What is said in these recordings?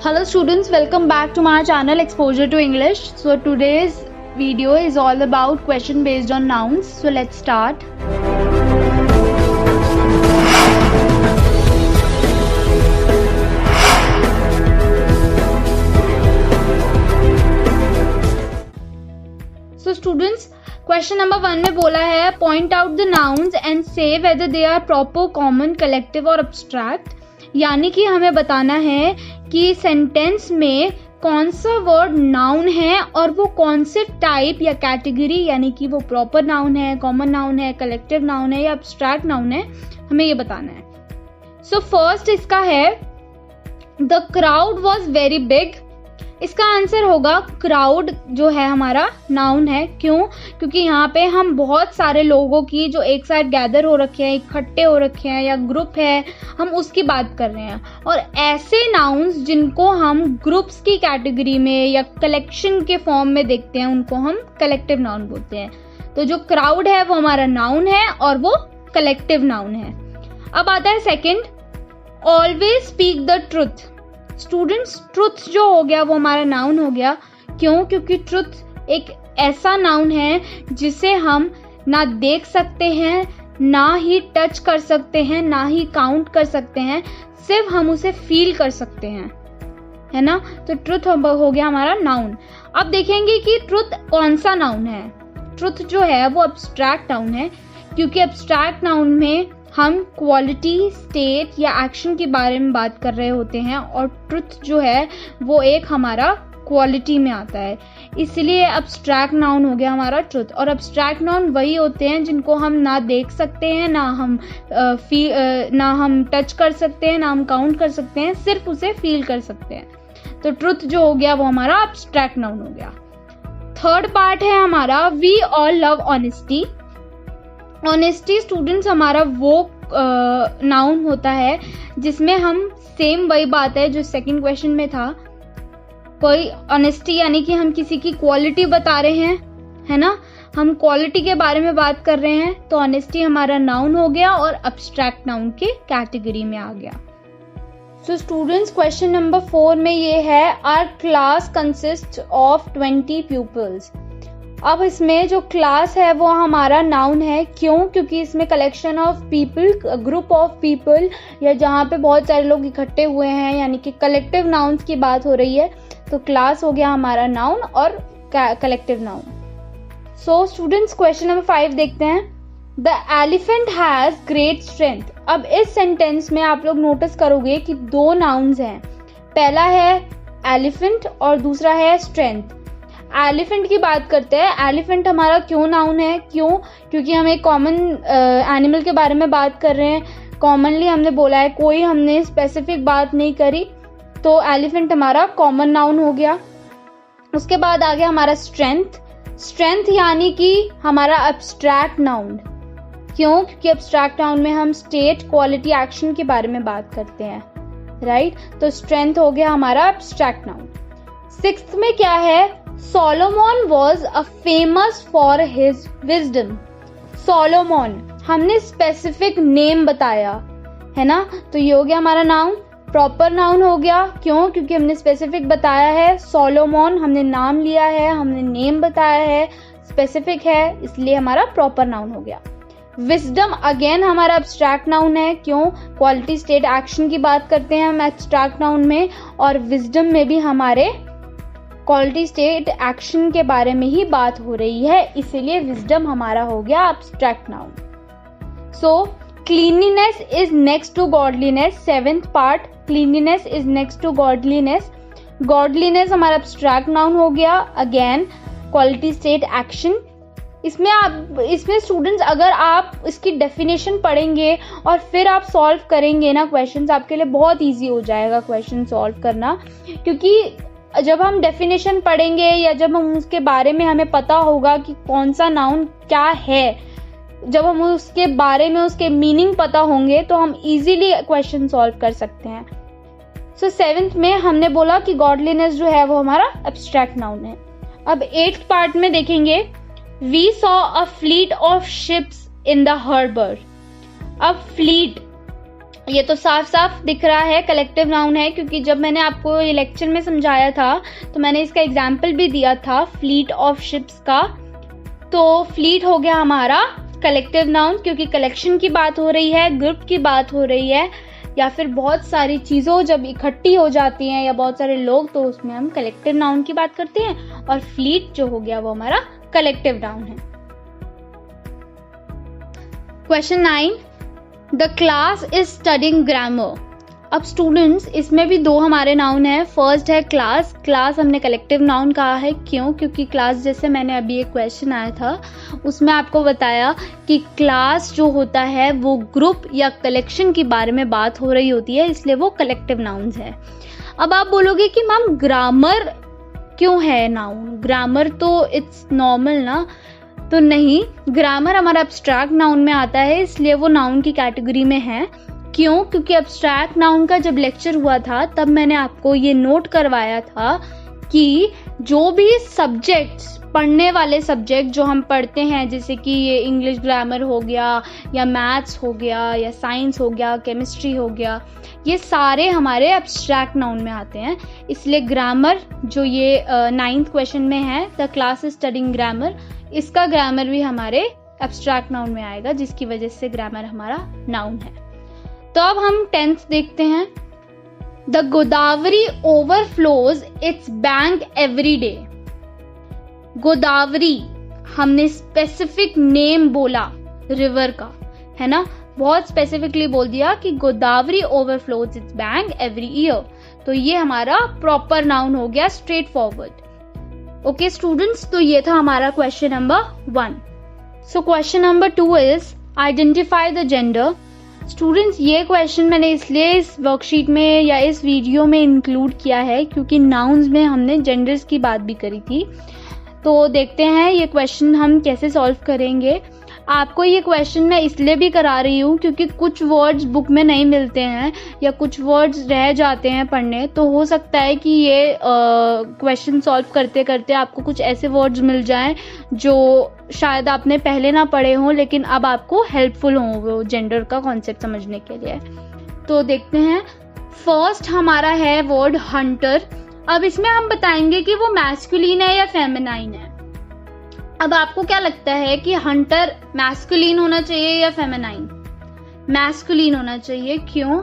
Hello students, welcome back to my channel Exposure to English. So today's video is all about question based on nouns. So let's start. So students, question number 1 में बोला है point out the nouns and say whether they are proper, common, collective or abstract. यानी कि हमें बताना है कि sentence में कौन सा वर्ड नाउन है और वो कौन से टाइप या कैटेगरी, यानी कि वो प्रॉपर नाउन है, कॉमन नाउन है, कलेक्टिव नाउन है या एब्स्ट्रैक्ट नाउन है, हमें ये बताना है। सो फर्स्ट इसका है the crowd was very big. इसका आंसर होगा क्राउड जो है हमारा नाउन है। क्यों? क्योंकि यहाँ पे हम बहुत सारे लोगों की जो एक साथ गैदर हो रखे हैं, इकट्ठे हो रखे हैं या ग्रुप है, हम उसकी बात कर रहे हैं। और ऐसे नाउन्स जिनको हम ग्रुप्स की कैटेगरी में या कलेक्शन के फॉर्म में देखते हैं उनको हम कलेक्टिव नाउन बोलते हैं। तो जो क्राउड है वो हमारा नाउन है और वो कलेक्टिव नाउन है। अब आता है second, always speak the truth. Students, truth जो हो गया वो हमारा नाउन हो गया। क्यों? क्योंकि ट्रुथ एक ऐसा नाउन है जिसे हम ना देख सकते हैं, ना ही टच कर सकते हैं, ना ही काउंट कर सकते हैं, सिर्फ हम उसे फील कर सकते हैं, है ना। तो ट्रुथ हो गया हमारा नाउन। अब देखेंगे कि ट्रुथ कौन सा नाउन है। ट्रुथ जो है वो एब्स्ट्रैक्ट नाउन है, क्योंकि एब्स्ट्रैक्ट नाउन में हम क्वालिटी, स्टेट या एक्शन के बारे में बात कर रहे होते हैं और ट्रुथ जो है वो एक हमारा क्वालिटी में आता है, इसलिए एब्स्ट्रैक्ट नाउन हो गया हमारा ट्रुथ। और एब्स्ट्रैक्ट नाउन वही होते हैं जिनको हम ना देख सकते हैं, ना हम टच कर सकते हैं, ना हम काउंट कर सकते हैं, सिर्फ उसे फील कर सकते हैं। तो ट्रुथ जो हो गया वो हमारा एब्स्ट्रैक्ट नाउन हो गया। थर्ड पार्ट है हमारा we all love honesty. Honesty students हमारा वो नाउन होता है जिसमें हम सेम वही बात है जो सेकंड क्वेश्चन में था, कोई ऑनेस्टी यानी कि हम किसी की क्वालिटी बता रहे हैं, है ना, हम क्वालिटी के बारे में बात कर रहे हैं। तो ऑनेस्टी हमारा नाउन हो गया और एब्स्ट्रैक्ट नाउन के कैटेगरी में आ गया। सो स्टूडेंट्स, क्वेश्चन नंबर 4 में ये है our class consist of 20 pupils। अब इसमें जो क्लास है वो हमारा नाउन है। क्यों? क्योंकि इसमें collection of people, group of people, या जहाँ पे बहुत सारे लोग इकट्ठे हुए हैं, यानी कि कलेक्टिव नाउन्स की बात हो रही है। तो क्लास हो गया हमारा नाउन और collective noun. So students, question number 5 देखते हैं। The elephant has great strength. अब इस सेंटेंस में आप लोग नोटिस करोगे कि दो नाउन्स हैं, पहला है एलिफेंट और दूसरा है स्ट्रेंथ। एलिफेंट की बात करते हैं। एलिफेंट हमारा क्यों नाउन है? क्यों? क्योंकि हम एक कॉमन एनिमल के बारे में बात कर रहे हैं, कॉमनली हमने बोला है, कोई हमने स्पेसिफिक बात नहीं करी, तो एलिफेंट हमारा कॉमन नाउन हो गया। उसके बाद आ गया हमारा स्ट्रेंथ। स्ट्रेंथ यानी कि हमारा एब्स्ट्रैक्ट नाउन। क्यों? क्योंकि एब्स्ट्रैक्ट नाउन में हम स्टेट, क्वालिटी, एक्शन के बारे में बात करते हैं, राइट। तो स्ट्रेंथ हो गया हमारा एब्स्ट्रैक्ट नाउन। सिक्स्थ में क्या है? Solomon was a famous for his wisdom. Solomon, हमने स्पेसिफिक नेम बताया, है ना, तो ये हो गया हमारा नाउन, प्रॉपर नाउन हो गया। क्यों? क्योंकि हमने स्पेसिफिक बताया है। सोलोमन हमने नाम लिया है, हमने नेम बताया है, स्पेसिफिक है, इसलिए हमारा प्रॉपर नाउन हो गया। विजडम अगेन हमारा एब्स्ट्रैक्ट नाउन है। क्यों? क्वालिटी, स्टेट, एक्शन की बात करते हैं हम एब्स्ट्रैक्ट नाउन में, और विजडम में भी हमारे क्वालिटी, स्टेट, एक्शन के बारे में ही बात हो रही है, इसीलिए विजडम हमारा हो गया abstract noun. So cleanliness is next to godliness. 7th part, cleanliness is next to godliness. Godliness हमारा एब्स्ट्रैक्ट नाउन हो गया। Again quality, state, action. इसमें स्टूडेंट्स अगर आप इसकी डेफिनेशन पढ़ेंगे और फिर आप सॉल्व करेंगे ना क्वेश्चंस, आपके लिए बहुत इजी हो जाएगा क्वेश्चन सॉल्व करना। क्योंकि जब हम डेफिनेशन पढ़ेंगे या जब हम उसके बारे में हमें पता होगा कि कौन सा नाउन क्या है, जब हम उसके बारे में उसके मीनिंग पता होंगे तो हम इजीली क्वेश्चन सॉल्व कर सकते हैं। सो 7th में हमने बोला कि गॉडलीनेस जो है वो हमारा एब्स्ट्रैक्ट नाउन है। अब 8th पार्ट में देखेंगे, we saw a fleet of ships in the harbour. अब फ्लीट ये तो साफ साफ दिख रहा है कलेक्टिव नाउन है, क्योंकि जब मैंने आपको ये लेक्चर में समझाया था तो मैंने इसका एग्जाम्पल भी दिया था फ्लीट ऑफ शिप्स का। तो फ्लीट हो गया हमारा कलेक्टिव नाउन, क्योंकि कलेक्शन की बात हो रही है, ग्रुप की बात हो रही है, या फिर बहुत सारी चीज़ों जब इकट्ठी हो जाती हैं या बहुत सारे लोग, तो उसमें हम कलेक्टिव नाउन की बात करते हैं। और फ्लीट जो हो गया वो हमारा कलेक्टिव नाउन है। Question 9, the class is studying grammar. अब स्टूडेंट्स, इसमें भी दो हमारे नाउन है। फर्स्ट है क्लास। क्लास हमने कलेक्टिव नाउन कहा है, क्यों? क्योंकि क्लास, जैसे मैंने अभी एक क्वेश्चन आया था उसमें आपको बताया कि क्लास जो होता है वो ग्रुप या कलेक्शन के बारे में बात हो रही होती है, इसलिए वो कलेक्टिव नाउन्स है। अब आप बोलोगे कि मैम ग्रामर क्यों है नाउन? ग्रामर तो इट्स नॉर्मल ना। तो नहीं, ग्रामर हमारा एब्स्ट्रैक्ट नाउन में आता है, इसलिए वो नाउन की कैटेगरी में है। क्यों? क्योंकि एब्स्ट्रैक्ट नाउन का जब लेक्चर हुआ था तब मैंने आपको ये नोट करवाया था कि जो भी सब्जेक्ट्स, पढ़ने वाले सब्जेक्ट जो हम पढ़ते हैं, जैसे कि ये इंग्लिश ग्रामर हो गया या मैथ्स हो गया या साइंस हो गया, केमिस्ट्री हो गया, ये सारे हमारे एब्स्ट्रैक्ट नाउन में आते हैं। इसलिए ग्रामर जो ये 9th क्वेश्चन में है, the class is studying grammar, इसका ग्रामर भी हमारे एब्स्ट्रैक्ट नाउन में आएगा, जिसकी वजह से ग्रामर हमारा नाउन है। तो अब हम 10th देखते हैं। The Godavari overflows it's bank every day. Godavari, हमने स्पेसिफिक नेम बोला रिवर का, है ना, बहुत स्पेसिफिकली बोल दिया कि Godavari overflows it's bank every year. तो ये हमारा प्रॉपर नाउन हो गया, स्ट्रेट फॉरवर्ड। ओके स्टूडेंट्स, तो ये था हमारा question number 1। So question number 2 is identify the gender. Students, ये क्वेश्चन मैंने इसलिए इस वर्कशीट में या इस वीडियो में इंक्लूड किया है क्योंकि नाउन्स में हमने जेंडर्स की बात भी करी थी। तो देखते हैं ये क्वेश्चन हम कैसे सॉल्व करेंगे। आपको ये क्वेश्चन मैं इसलिए भी करा रही हूँ क्योंकि कुछ वर्ड्स बुक में नहीं मिलते हैं या कुछ वर्ड्स रह जाते हैं पढ़ने, तो हो सकता है कि ये क्वेश्चन सॉल्व करते करते आपको कुछ ऐसे वर्ड्स मिल जाएं जो शायद आपने पहले ना पढ़े हों, लेकिन अब आपको हेल्पफुल हों वो जेंडर का कॉन्सेप्ट समझने के लिए। तो देखते हैं, फर्स्ट हमारा है वर्ड हंटर। अब इसमें हम बताएंगे कि वो मैस्कुलिन है या फेमिनाइन है। अब आपको क्या लगता है कि हंटर मैस्कुलिन होना चाहिए या फेमिनाइन? मैस्कुलिन होना चाहिए। क्यों?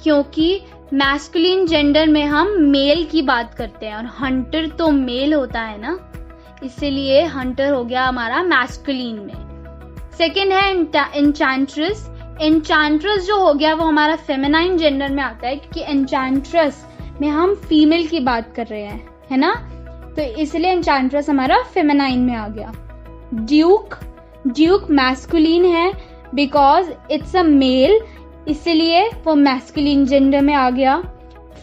क्योंकि मैस्कुलिन जेंडर में हम मेल की बात करते हैं और हंटर तो मेल होता है ना, इसलिए हंटर हो गया हमारा मैस्कुलिन में। सेकंड है एन्चेंट्रेस। एन्चेंट्रेस जो हो गया वो हमारा फेमिनाइन जेंडर में आता है क्योंकि एन्चेंट्रेस में हम फीमेल की बात कर रहे हैं, है ना, तो इसलिए एन्चेंट्रेस हमारा फेमिनाइन में आ गया। ड्यूक, ड्यूक मैस्कुलिन है बिकॉज इट्स अ मेल, इसलिए वो मैस्कुलिन जेंडर में आ गया।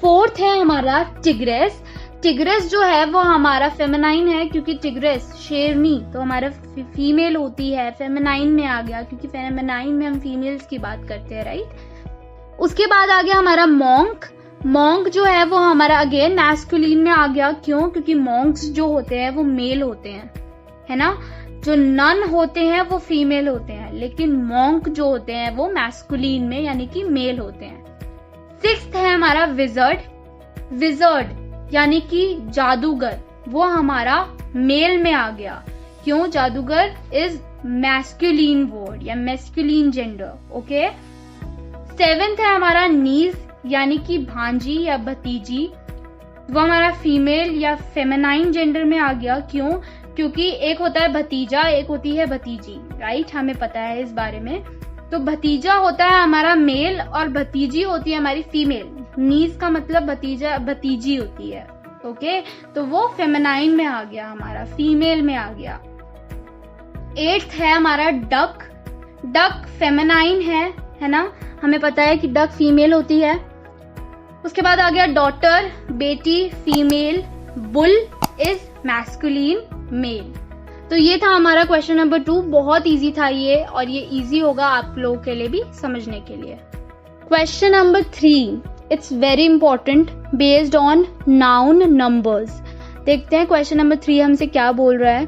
फोर्थ है हमारा टिग्रेस। टिग्रेस जो है वो हमारा फेमिनाइन है क्योंकि टिग्रेस शेरनी तो हमारा फीमेल होती है, फेमिनाइन में आ गया क्योंकि फेमिनाइन में हम फीमेल्स की बात करते हैं, राइट। उसके बाद आ गया हमारा मॉन्क। मॉन्क जो है वो हमारा अगेन मैस्कुलिन में आ गया। क्यों? क्योंकि मॉन्क्स जो होते हैं वो मेल होते हैं, है ना, जो नन होते हैं वो फीमेल होते हैं, लेकिन मॉन्क जो होते हैं वो मैस्कुलिन में यानी कि मेल होते हैं। सिक्स्थ है हमारा विजर्ड। विजर्ड यानी कि जादूगर, वो हमारा मेल में आ गया। क्यों? जादूगर इज मैस्कुलिन वर्ड या मैस्कुलिन जेंडर। ओके। सेवेंथ है हमारा नीज यानी कि भांजी या भतीजी, वो हमारा फीमेल या फेमिनाइन जेंडर में आ गया। क्यों? क्योंकि एक होता है भतीजा, एक होती है भतीजी, राइट, हमें पता है इस बारे में। तो भतीजा होता है हमारा मेल और भतीजी होती है हमारी फीमेल। नीज का मतलब भतीजा भतीजी होती है। ओके, तो वो फेमिनाइन में आ गया, हमारा फीमेल में आ गया। एट्थ है हमारा डक। डक फेमिनाइन है ना, हमें पता है कि डक फीमेल होती है। उसके बाद आ गया डॉटर, बेटी, female. Bull is masculine, male. तो ये था हमारा क्वेश्चन नंबर 2। बहुत इजी था ये, और ये इजी होगा आप लोगों के लिए भी समझने के लिए। Question number 3, it's very important, based on noun numbers. देखते हैं क्वेश्चन नंबर 3 हमसे क्या बोल रहा है।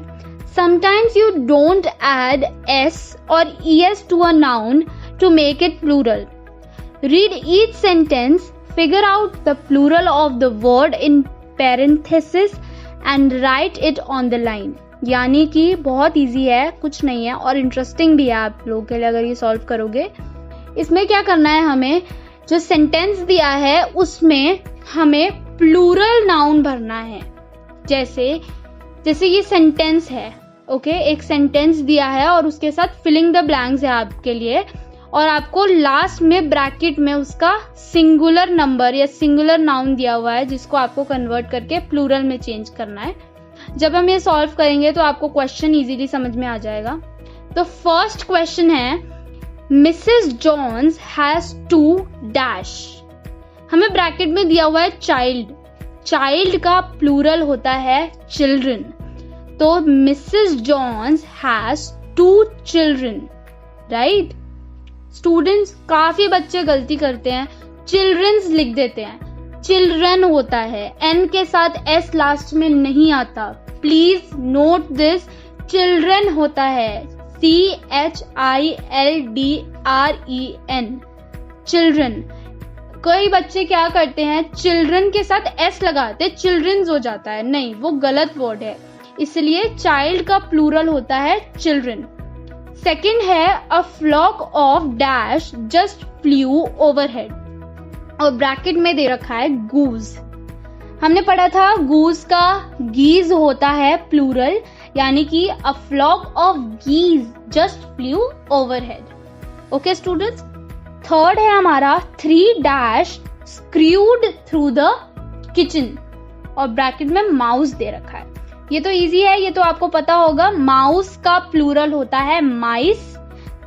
Sometimes you don't add S और ES to a noun to make it plural. Read each sentence, figure out the plural of the word in parenthesis and write it on the line. यानी कि बहुत easy है, कुछ नहीं है और interesting भी है आप लोगों के लिए अगर ये सॉल्व करोगे। इसमें क्या करना है, हमें जो सेंटेंस दिया है उसमें हमें प्लूरल नाउन भरना है। जैसे ये सेंटेंस है, ओके, एक सेंटेंस दिया है और उसके साथ फिलिंग द ब्लैंक्स है आपके लिए, और आपको लास्ट में ब्रैकेट में उसका सिंगुलर नंबर या सिंगुलर नाउन दिया हुआ है जिसको आपको कन्वर्ट करके प्लूरल में चेंज करना है। जब हम ये सॉल्व करेंगे तो आपको क्वेश्चन इजीली समझ में आ जाएगा। तो फर्स्ट क्वेश्चन है, मिसेस जॉन्स हैज 2 डैश। हमें ब्रैकेट में दिया हुआ है चाइल्ड, चाइल्ड का प्लूरल होता है चिल्ड्रन, तो Mrs Jones has 2 children, right. Students, काफी बच्चे गलती करते हैं, चिल्ड्रंस लिख देते हैं, चिल्ड्रन होता है, एन के साथ एस लास्ट में नहीं आता, प्लीज नोट दिस, चिल्ड्रन होता है, CHILDREN, चिल्ड्रन। कई बच्चे क्या करते हैं, चिल्ड्रन के साथ एस लगाते, चिल्ड्रंस हो जाता है, नहीं, वो गलत वर्ड है, इसलिए चाइल्ड का प्लूरल होता है चिल्ड्रन। सेकंड है, a flock of dash just flew overhead, और ब्रैकेट में दे रखा है गूज। हमने पढ़ा था गूज का गीज होता है प्लूरल, यानी कि a flock of geese just flew overhead. Okay students. Third है हमारा 3 dash screwed through the kitchen, और ब्रैकेट में माउस दे रखा है। ये तो इजी है, ये तो आपको पता होगा, माउस का प्लूरल होता है माइस,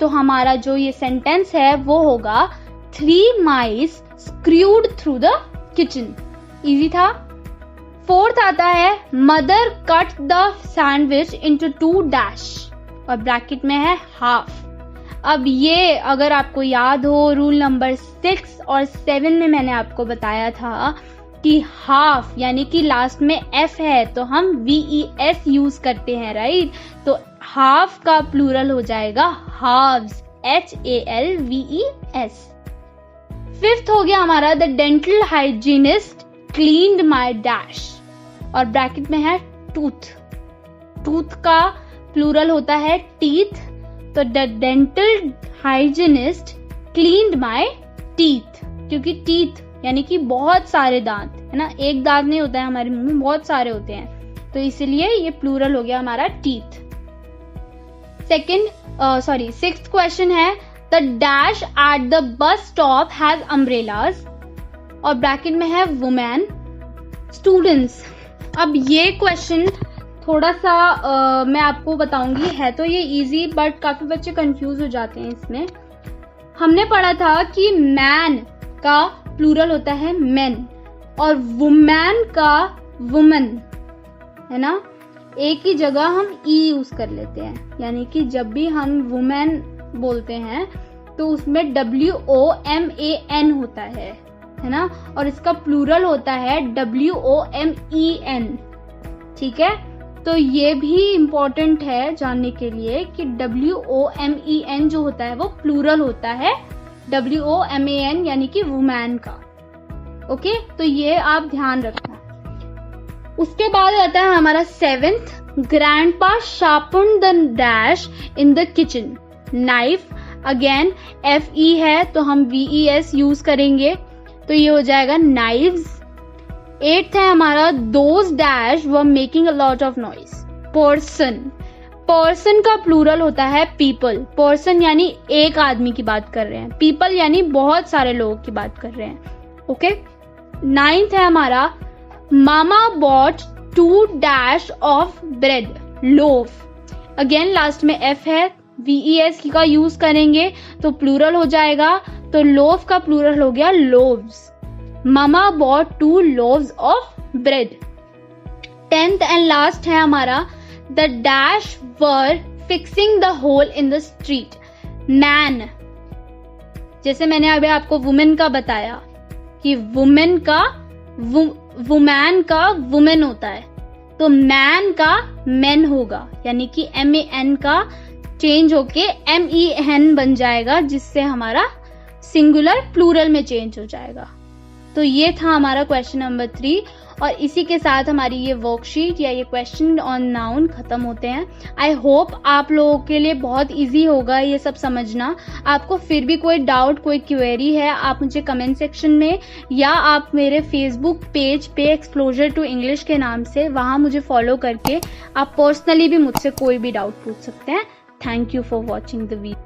तो हमारा जो ये सेंटेंस है वो होगा 3 mice screwed through the kitchen. Easy था। फोर्थ आता है, mother cut the sandwich into 2 dash, और ब्रैकेट में है हाफ। अब ये अगर आपको याद हो, रूल नंबर 6 और 7 में मैंने आपको बताया था कि हाफ यानी कि लास्ट में एफ है तो हम VES यूज करते हैं, राइट। तो हाफ का प्लूरल हो जाएगा हाव्स, HALVES। फिफ्थ हो गया हमारा, the dental hygienist cleaned my dash, और ब्रैकेट में है टूथ। टूथ का प्लूरल होता है टीथ, तो the dental hygienist cleaned my teeth, क्योंकि टीथ यानी कि बहुत सारे दांत है ना, एक दांत नहीं होता है हमारे मुंह में, बहुत सारे होते हैं, तो इसलिए ये प्लूरल हो गया हमारा टीथ। सिक्स्थ क्वेश्चन है, the dash at the bus stop has umbrellas, और ब्रैकेट में है वुमेन। स्टूडेंट्स, अब ये क्वेश्चन थोड़ा सा मैं आपको बताऊंगी, है तो ये इजी बट काफी बच्चे कंफ्यूज हो जाते हैं इसमें। हमने पढ़ा था कि मैन का प्लूरल होता है मेन, और वुमेन का वुमन, है ना। एक ही जगह हम ई यूज कर लेते हैं, यानी कि जब भी हम वुमेन बोलते हैं तो उसमें WOMAN होता है ना, और इसका प्लूरल होता है WOMEN, ठीक है। तो ये भी इम्पोर्टेंट है जानने के लिए कि WOMEN जो होता है वो प्लूरल होता है WOMAN यानी कि वुमेन का। ओके, तो ये आप ध्यान रखना। उसके बाद आता है हमारा 7th, grandpa sharpen the dash in the kitchen, knife. Again FE है तो हम VES यूज करेंगे, तो ये हो जाएगा नाइव्स। 8th है हमारा, those dash were making a lot of noise, person. Person का प्लूरल होता है पीपल, पर्सन यानी एक आदमी की बात कर रहे हैं, पीपल यानी बहुत सारे लोगों की बात कर रहे हैं। ओके। 9th है हमारा, mama bought 2 dash of bread, loaf. Again last में F है, VES का यूज करेंगे तो प्लूरल हो जाएगा, तो लोफ का प्लूरल हो गया loaves. Mama bought 2 loaves of bread. 10th and last है हमारा, the dash were fixing the hole in the street, man. जैसे मैंने अभी आपको वुमेन का बताया कि वुमेन का वुमैन का वुमेन होता है, तो मैन का मैन होगा, यानी कि MAN का चेंज होके MEN बन जाएगा, जिससे हमारा सिंगुलर प्लूरल में चेंज हो जाएगा। तो ये था हमारा क्वेश्चन नंबर 3 और इसी के साथ हमारी ये वर्कशीट या ये क्वेश्चन ऑन नाउन खत्म होते हैं। आई होप आप लोगों के लिए बहुत इजी होगा ये सब समझना। आपको फिर भी कोई डाउट, कोई क्वेरी है, आप मुझे कमेंट सेक्शन में या आप मेरे फेसबुक पेज पे एक्सप्लोजर टू इंग्लिश के नाम से वहाँ मुझे फॉलो करके आप पर्सनली भी मुझसे कोई भी डाउट पूछ सकते हैं। Thank you for watching the video.